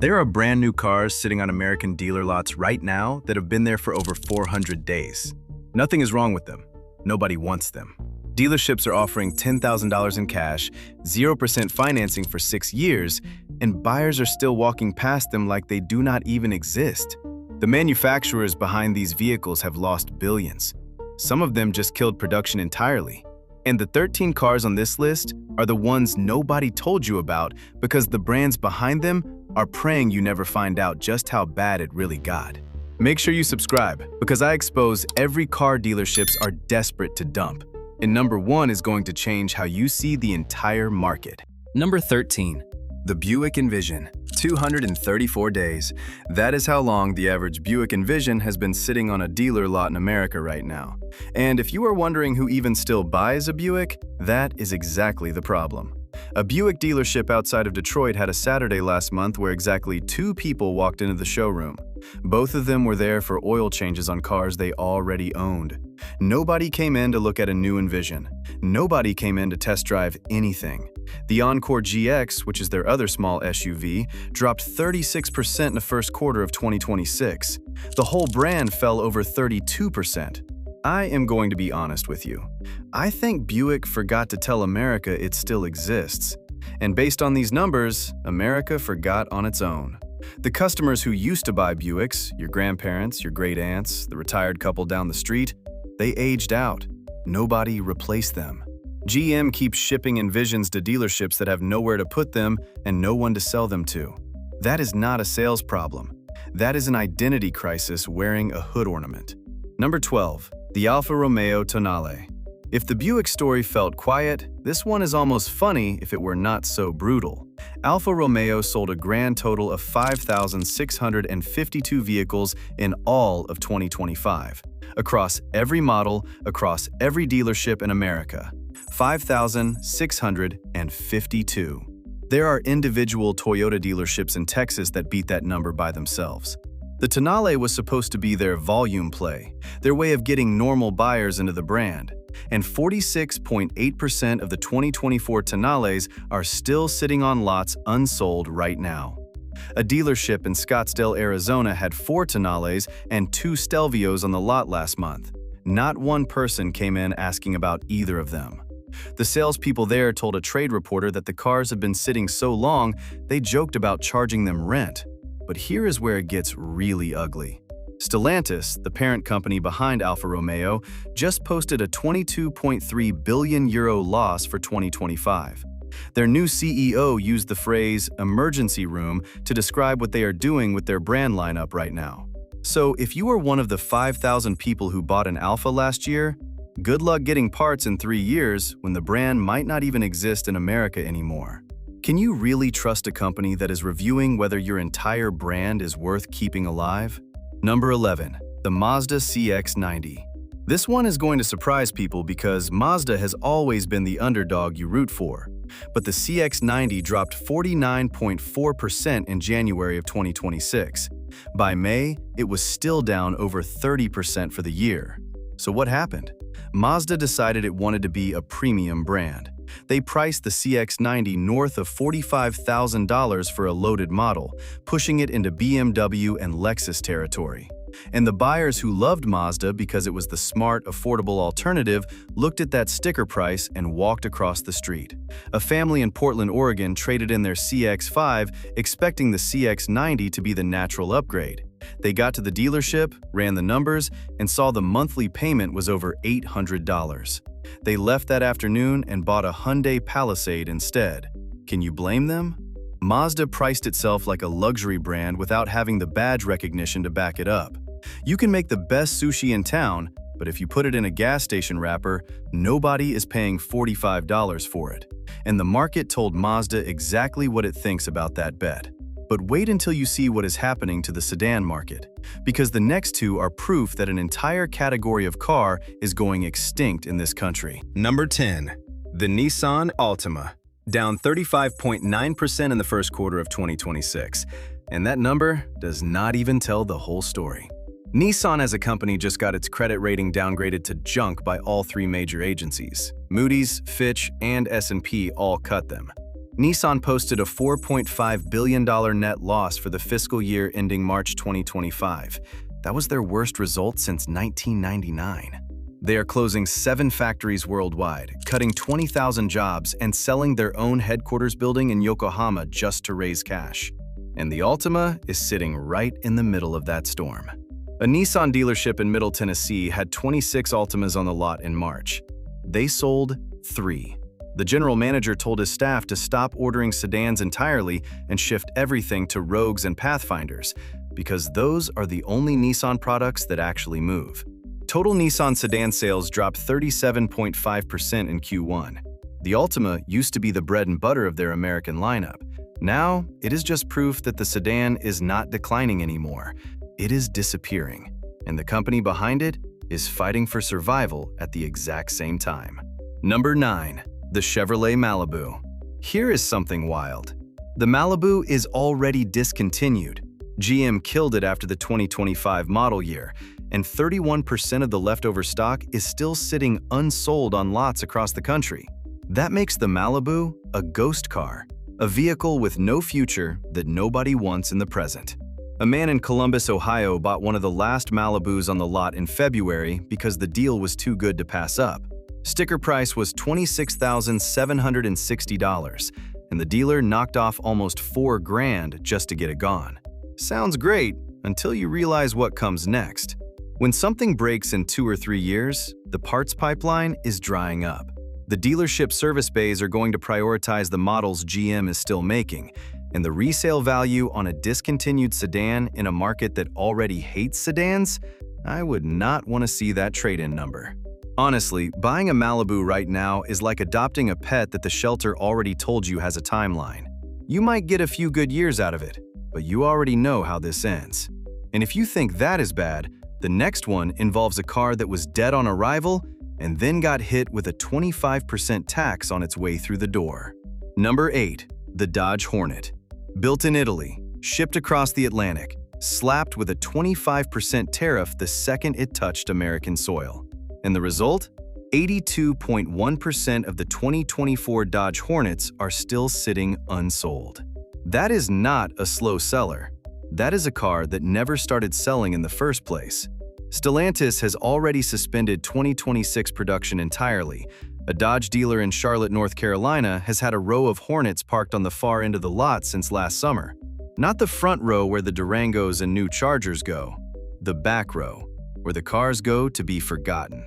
There are brand new cars sitting on American dealer lots right now that have been there for over 400 days. Nothing is wrong with them. Nobody wants them. Dealerships are offering $10,000 in cash, 0% financing for 6 years, and buyers are still walking past them like they do not even exist. The manufacturers behind these vehicles have lost billions. Some of them just killed production entirely. And the 13 cars on this list are the ones nobody told you about because the brands behind them are praying you never find out just how bad it really got. Make sure you subscribe because I expose every car dealerships are desperate to dump. And number 1 is going to change how you see the entire market. Number 13. The Buick Envision. 234 days. That is how long the average Buick Envision has been sitting on a dealer lot in America right now. And if you are wondering who even still buys a Buick, that is exactly the problem. A Buick dealership outside of Detroit had a Saturday last month where exactly 2 people walked into the showroom. Both of them were there for oil changes on cars they already owned. Nobody came in to look at a new Envision. Nobody came in to test drive anything. The Encore GX, which is their other small SUV, dropped 36% in the first quarter of 2026. The whole brand fell over 32%. I am going to be honest with you. I think Buick forgot to tell America it still exists. And based on these numbers, America forgot on its own. The customers who used to buy Buicks, your grandparents, your great-aunts, the retired couple down the street, they aged out. Nobody replaced them. GM keeps shipping Envisions to dealerships that have nowhere to put them and no one to sell them to. That is not a sales problem. That is an identity crisis wearing a hood ornament. Number 12. The Alfa Romeo Tonale. If the Buick story felt quiet, this one is almost funny if it were not so brutal. Alfa Romeo sold a grand total of 5,652 vehicles in all of 2025. Across every model, across every dealership in America. 5,652. There are individual Toyota dealerships in Texas that beat that number by themselves. The Tonale was supposed to be their volume play, their way of getting normal buyers into the brand. And 46.8% of the 2024 Tonales are still sitting on lots unsold right now. A dealership in Scottsdale, Arizona had 4 Tonales and 2 Stelvios on the lot last month. Not one person came in asking about either of them. The salespeople there told a trade reporter that the cars have been sitting so long they joked about charging them rent. But here is where it gets really ugly. Stellantis, the parent company behind Alfa Romeo, just posted a 22.3 billion euro loss for 2025. Their new CEO used the phrase emergency room to describe what they are doing with their brand lineup right now. So if you are one of the 5,000 people who bought an Alfa last year, good luck getting parts in 3 years when the brand might not even exist in America anymore. Can you really trust a company that is reviewing whether your entire brand is worth keeping alive? Number 11. The Mazda CX90. This one is going to surprise people because Mazda has always been the underdog you root for. But the CX90 dropped 49.4% in January of 2026. By May, it was still down over 30% for the year. So what happened? Mazda decided it wanted to be a premium brand. They priced the CX90 north of $45,000 for a loaded model, pushing it into BMW and Lexus territory. And the buyers who loved Mazda because it was the smart, affordable alternative looked at that sticker price and walked across the street. A family in Portland, Oregon traded in their CX-5, expecting the CX-90 to be the natural upgrade. They got to the dealership, ran the numbers, and saw the monthly payment was over $800. They left that afternoon and bought a Hyundai Palisade instead. Can you blame them? Mazda priced itself like a luxury brand without having the badge recognition to back it up. You can make the best sushi in town, but if you put it in a gas station wrapper, nobody is paying $45 for it. And the market told Mazda exactly what it thinks about that bet. But wait until you see what is happening to the sedan market, because the next 2 are proof that an entire category of car is going extinct in this country. Number 10. The Nissan Altima. Down 35.9% in the first quarter of 2026. And that number does not even tell the whole story. Nissan as a company just got its credit rating downgraded to junk by all 3 major agencies. Moody's, Fitch, and S&P all cut them. Nissan posted a $4.5 billion net loss for the fiscal year ending March 2025. That was their worst result since 1999. They are closing 7 factories worldwide, cutting 20,000 jobs, and selling their own headquarters building in Yokohama just to raise cash. And the Altima is sitting right in the middle of that storm. A Nissan dealership in Middle Tennessee had 26 Altimas on the lot in March. They sold 3. The general manager told his staff to stop ordering sedans entirely and shift everything to Rogues and Pathfinders, because those are the only Nissan products that actually move. Total Nissan sedan sales dropped 37.5% in Q1. The Altima used to be the bread and butter of their American lineup. Now, it is just proof that the sedan is not declining anymore. It is disappearing, and the company behind it is fighting for survival at the exact same time. Number 9. The Chevrolet Malibu. Here is something wild. The Malibu is already discontinued. GM killed it after the 2025 model year, and 31% of the leftover stock is still sitting unsold on lots across the country. That makes the Malibu a ghost car, a vehicle with no future that nobody wants in the present. A man in Columbus, Ohio bought one of the last Malibus on the lot in February because the deal was too good to pass up. Sticker price was $26,760, and the dealer knocked off almost $4,000 just to get it gone. Sounds great until you realize what comes next. When something breaks in 2 or 3 years, the parts pipeline is drying up. The dealership service bays are going to prioritize the models GM is still making, and the resale value on a discontinued sedan in a market that already hates sedans, I would not want to see that trade-in number. Honestly, buying a Malibu right now is like adopting a pet that the shelter already told you has a timeline. You might get a few good years out of it, but you already know how this ends. And if you think that is bad, the next one involves a car that was dead on arrival and then got hit with a 25% tax on its way through the door. Number 8. The Dodge Hornet. Built in Italy, shipped across the Atlantic, slapped with a 25% tariff the second it touched American soil. And the result? 82.1% of the 2024 Dodge Hornets are still sitting unsold. That is not a slow seller. That is a car that never started selling in the first place. Stellantis has already suspended 2026 production entirely. A Dodge dealer in Charlotte, North Carolina has had a row of Hornets parked on the far end of the lot since last summer. Not the front row where the Durangos and new Chargers go. The back row, where the cars go to be forgotten.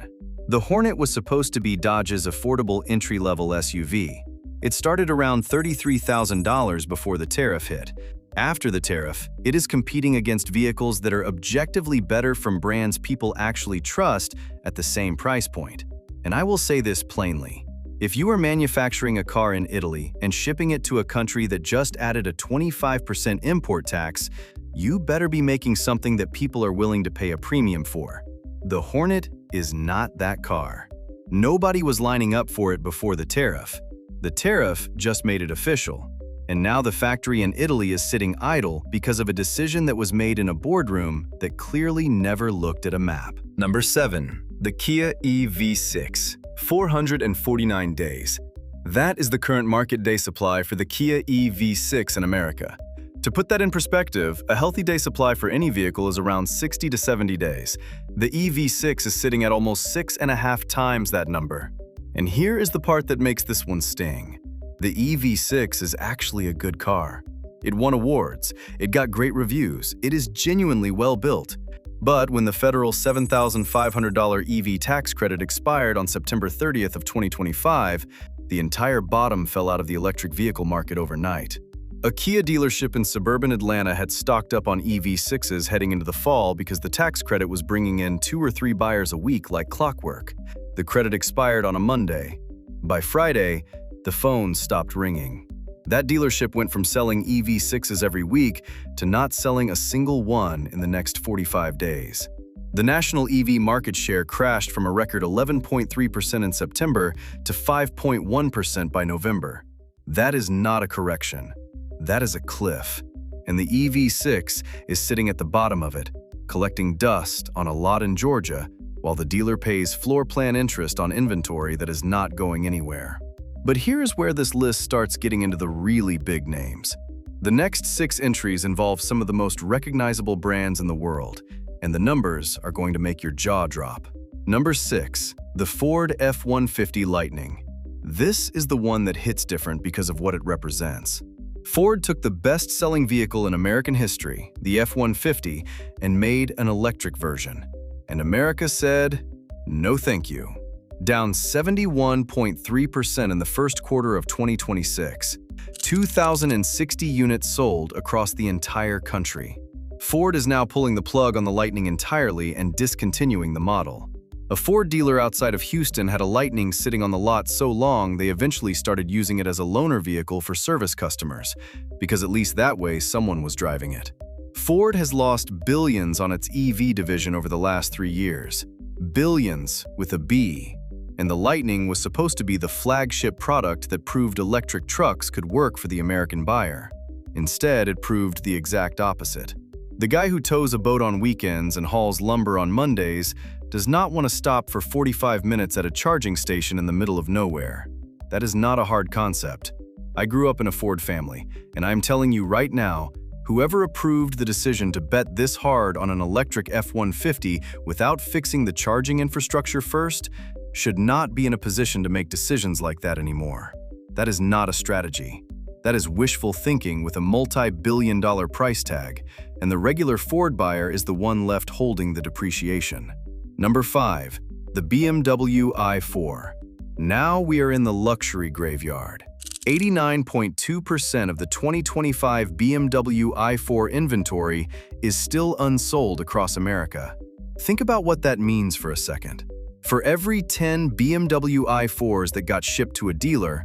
The Hornet was supposed to be Dodge's affordable entry-level SUV. It started around $33,000 before the tariff hit. After the tariff, it is competing against vehicles that are objectively better from brands people actually trust at the same price point. And I will say this plainly. If you are manufacturing a car in Italy and shipping it to a country that just added a 25% import tax, you better be making something that people are willing to pay a premium for. The Hornet is not that car. Nobody was lining up for it before the tariff. The tariff just made it official. And now the factory in Italy is sitting idle because of a decision that was made in a boardroom that clearly never looked at a map. Number 7. The Kia EV6. 449 days. That is the current market day supply for the Kia EV6 in America. To put that in perspective, a healthy day supply for any vehicle is around 60 to 70 days. The EV6 is sitting at almost 6.5 times that number. And here is the part that makes this one sting. The EV6 is actually a good car. It won awards, it got great reviews, it is genuinely well built. But when the federal $7,500 EV tax credit expired on September 30th of 2025, the entire bottom fell out of the electric vehicle market overnight. A Kia dealership in suburban Atlanta had stocked up on EV6s heading into the fall because the tax credit was bringing in 2 or 3 buyers a week like clockwork. The credit expired on a Monday. By Friday, the phone stopped ringing. That dealership went from selling EV6s every week to not selling a single one in the next 45 days. The national EV market share crashed from a record 11.3% in September to 5.1% by November. That is not a correction. That is a cliff. And the EV6 is sitting at the bottom of it, collecting dust on a lot in Georgia, while the dealer pays floor plan interest on inventory that is not going anywhere. But here's where this list starts getting into the really big names. The next 6 entries involve some of the most recognizable brands in the world, and the numbers are going to make your jaw drop. Number 6, the Ford F-150 Lightning. This is the one that hits different because of what it represents. Ford took the best-selling vehicle in American history, the F-150, and made an electric version. And America said, no thank you. Down 71.3% in the first quarter of 2026. 2,060 units sold across the entire country. Ford is now pulling the plug on the Lightning entirely and discontinuing the model. A Ford dealer outside of Houston had a Lightning sitting on the lot so long they eventually started using it as a loaner vehicle for service customers, because at least that way someone was driving it. Ford has lost billions on its EV division over the last 3 years. Billions with a B. And the Lightning was supposed to be the flagship product that proved electric trucks could work for the American buyer. Instead, it proved the exact opposite. The guy who tows a boat on weekends and hauls lumber on Mondays does not want to stop for 45 minutes at a charging station in the middle of nowhere. That is not a hard concept. I grew up in a Ford family, and I'm telling you right now, whoever approved the decision to bet this hard on an electric F-150 without fixing the charging infrastructure first should not be in a position to make decisions like that anymore. That is not a strategy. That is wishful thinking with a multi-billion-dollar price tag, and the regular Ford buyer is the one left holding the depreciation. Number 5, the BMW i4. Now we are in the luxury graveyard. 89.2% of the 2025 BMW i4 inventory is still unsold across America. Think about what that means for a second. For every 10 BMW i4s that got shipped to a dealer,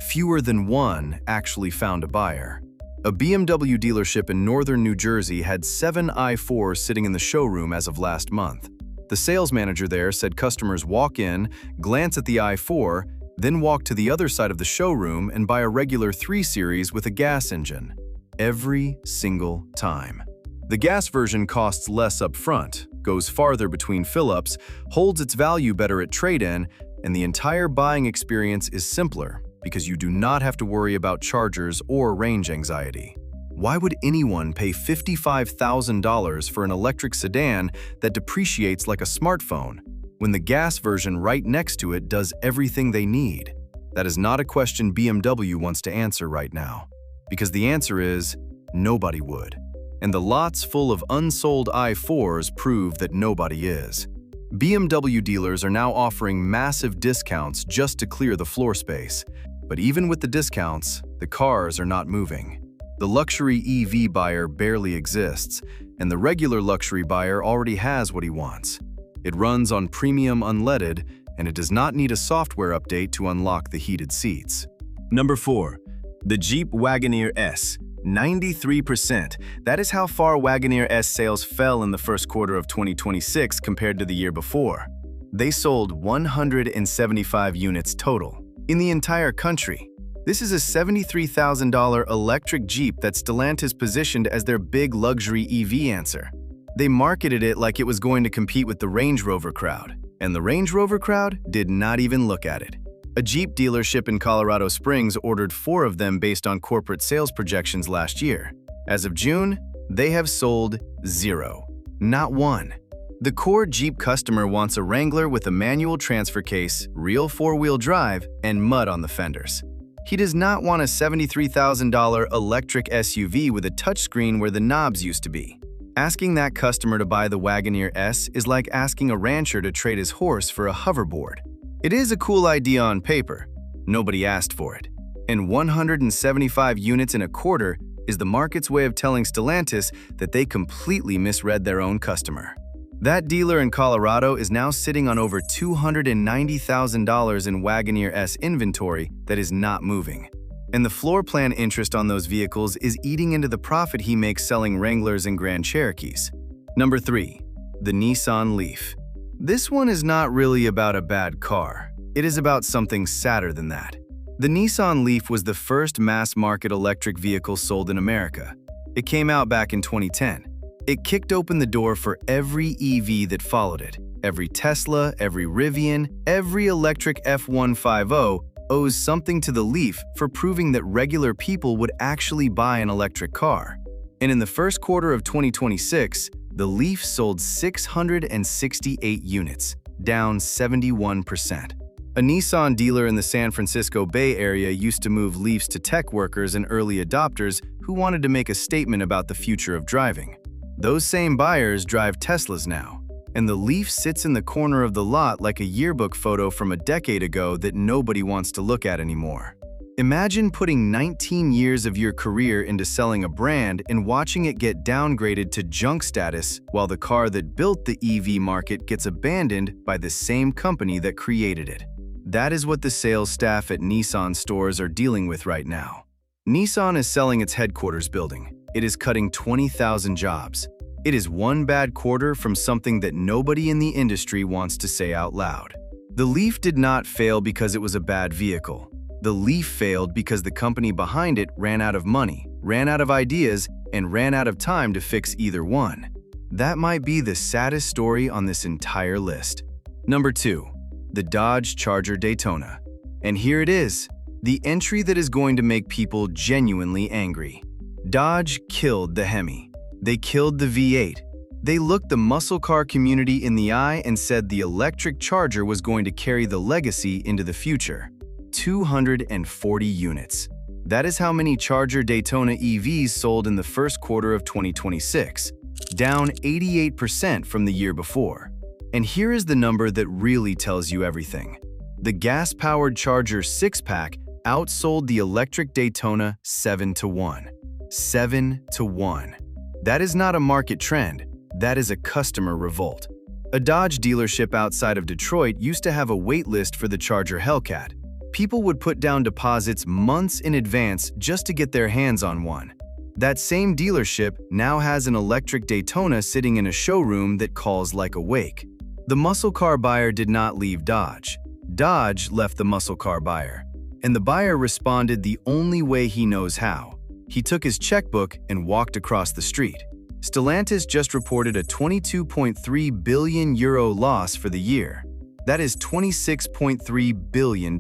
fewer than 1 actually found a buyer. A BMW dealership in northern New Jersey had 7 i4s sitting in the showroom as of last month. The sales manager there said customers walk in, glance at the i4, then walk to the other side of the showroom and buy a regular 3 Series with a gas engine. Every single time. The gas version costs less up front, goes farther between fill-ups, holds its value better at trade-in, and the entire buying experience is simpler because you do not have to worry about chargers or range anxiety. Why would anyone pay $55,000 for an electric sedan that depreciates like a smartphone when the gas version right next to it does everything they need? That is not a question BMW wants to answer right now, because the answer is nobody would. And the lots full of unsold i4s prove that nobody is. BMW dealers are now offering massive discounts just to clear the floor space. But even with the discounts, the cars are not moving. The luxury EV buyer barely exists, and the regular luxury buyer already has what he wants. It runs on premium unleaded, and it does not need a software update to unlock the heated seats. Number 4, the Jeep Wagoneer S. 93%. That is how far Wagoneer S sales fell in the first quarter of 2026 compared to the year before. They sold 175 units total in the entire country. This is a $73,000 electric Jeep that Stellantis positioned as their big luxury EV answer. They marketed it like it was going to compete with the Range Rover crowd, and the Range Rover crowd did not even look at it. A Jeep dealership in Colorado Springs ordered 4 of them based on corporate sales projections last year. As of June, they have sold 0. Not 1. The core Jeep customer wants a Wrangler with a manual transfer case, real 4-wheel drive, and mud on the fenders. He does not want a $73,000 electric SUV with a touchscreen where the knobs used to be. Asking that customer to buy the Wagoneer S is like asking a rancher to trade his horse for a hoverboard. It is a cool idea on paper. Nobody asked for it. And 175 units in a quarter is the market's way of telling Stellantis that they completely misread their own customer. That dealer in Colorado is now sitting on over $290,000 in Wagoneer S inventory that is not moving. And the floor plan interest on those vehicles is eating into the profit he makes selling Wranglers and Grand Cherokees. Number 3, the Nissan Leaf. This one is not really about a bad car. It is about something sadder than that. The Nissan Leaf was the first mass-market electric vehicle sold in America. It came out back in 2010. It kicked open the door for every EV that followed it. Every Tesla, every Rivian, every electric F-150 owes something to the Leaf for proving that regular people would actually buy an electric car. And in the first quarter of 2026, the Leaf sold 668 units, down 71%. A Nissan dealer in the San Francisco Bay Area used to move Leafs to tech workers and early adopters who wanted to make a statement about the future of driving. Those same buyers drive Teslas now, and the Leaf sits in the corner of the lot like a yearbook photo from a decade ago that nobody wants to look at anymore. Imagine putting 19 years of your career into selling a brand and watching it get downgraded to junk status while the car that built the EV market gets abandoned by the same company that created it. That is what the sales staff at Nissan stores are dealing with right now. Nissan is selling its headquarters building. It is cutting 20,000 jobs. It is one bad quarter from something that nobody in the industry wants to say out loud. The Leaf did not fail because it was a bad vehicle. The Leaf failed because the company behind it ran out of money, ran out of ideas, and ran out of time to fix either one. That might be the saddest story on this entire list. Number 2. The Dodge Charger Daytona. And here it is, the entry that is going to make people genuinely angry. Dodge killed the Hemi. They killed the V8. They looked the muscle car community in the eye and said the electric Charger was going to carry the legacy into the future. 240 units. That is how many Charger Daytona EVs sold in the first quarter of 2026, down 88% from the year before. And here is the number that really tells you everything. The gas-powered Charger 6-pack outsold the electric Daytona 7-1. 7-1. That is not a market trend, that is a customer revolt. A Dodge dealership outside of Detroit used to have a wait list for the Charger Hellcat. People would put down deposits months in advance just to get their hands on one. That same dealership now has an electric Daytona sitting in a showroom that calls like a wake. The muscle car buyer did not leave Dodge. Dodge left the muscle car buyer. And the buyer responded the only way he knows how. He took his checkbook and walked across the street. Stellantis just reported a 22.3 billion euro loss for the year. That is $26.3 billion.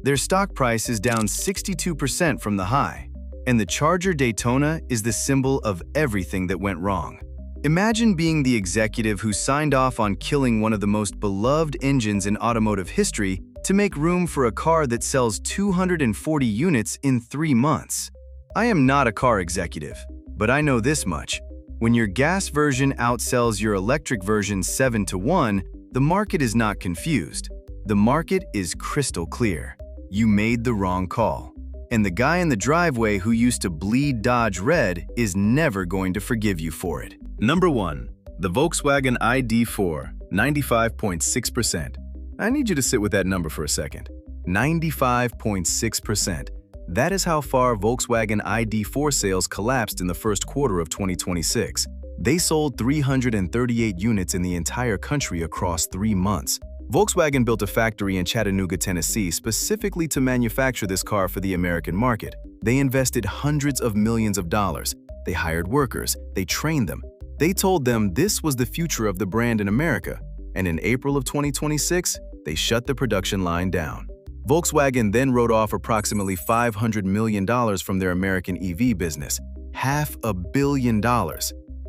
Their stock price is down 62% from the high, and the Charger Daytona is the symbol of everything that went wrong. Imagine being the executive who signed off on killing one of the most beloved engines in automotive history to make room for a car that sells 240 units in 3 months. I am not a car executive, but I know this much. When your gas version outsells your electric version 7-1, the market is not confused. The market is crystal clear. You made the wrong call. And the guy in the driveway who used to bleed Dodge red is never going to forgive you for it. Number 1. The Volkswagen ID4, 95.6%. I need you to sit with that number for a second. 95.6%. That is how far Volkswagen ID4 sales collapsed in the first quarter of 2026. They sold 338 units in the entire country across 3 months. Volkswagen built a factory in Chattanooga, Tennessee, specifically to manufacture this car for the American market. They invested hundreds of millions of dollars. They hired workers. They trained them. They told them this was the future of the brand in America. And in April of 2026, they shut the production line down. Volkswagen then wrote off approximately $500 million from their American EV business. $500 million.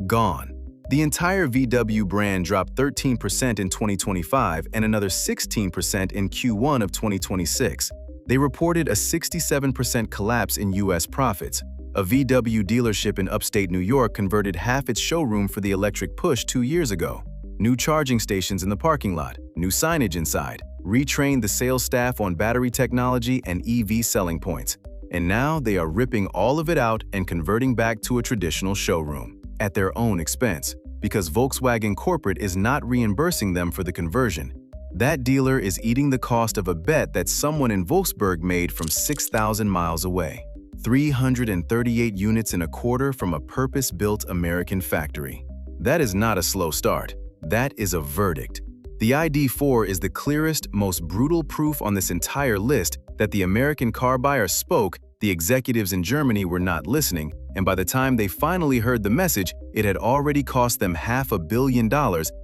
Gone. The entire VW brand dropped 13% in 2025 and another 16% in Q1 of 2026. They reported a 67% collapse in U.S. profits. A VW dealership in upstate New York converted half its showroom for the electric push 2 years ago. New charging stations in the parking lot, new signage inside, retrained the sales staff on battery technology and EV selling points. And now they are ripping all of it out and converting back to a traditional showroom at their own expense, because Volkswagen Corporate is not reimbursing them for the conversion. That dealer is eating the cost of a bet that someone in Wolfsburg made from 6,000 miles away. 338 units in a quarter from a purpose-built American factory. That is not a slow start. That is a verdict. The ID4 is the clearest, most brutal proof on this entire list that the American car buyer spoke, the executives in Germany were not listening, and by the time they finally heard the message, it had already cost them $500 million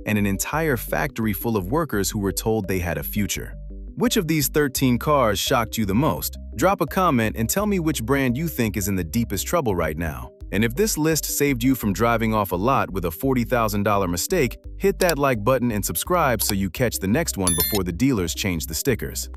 and an entire factory full of workers who were told they had a future. Which of these 13 cars shocked you the most? Drop a comment and tell me which brand you think is in the deepest trouble right now. And if this list saved you from driving off a lot with a $40,000 mistake, hit that like button and subscribe so you catch the next one before the dealers change the stickers.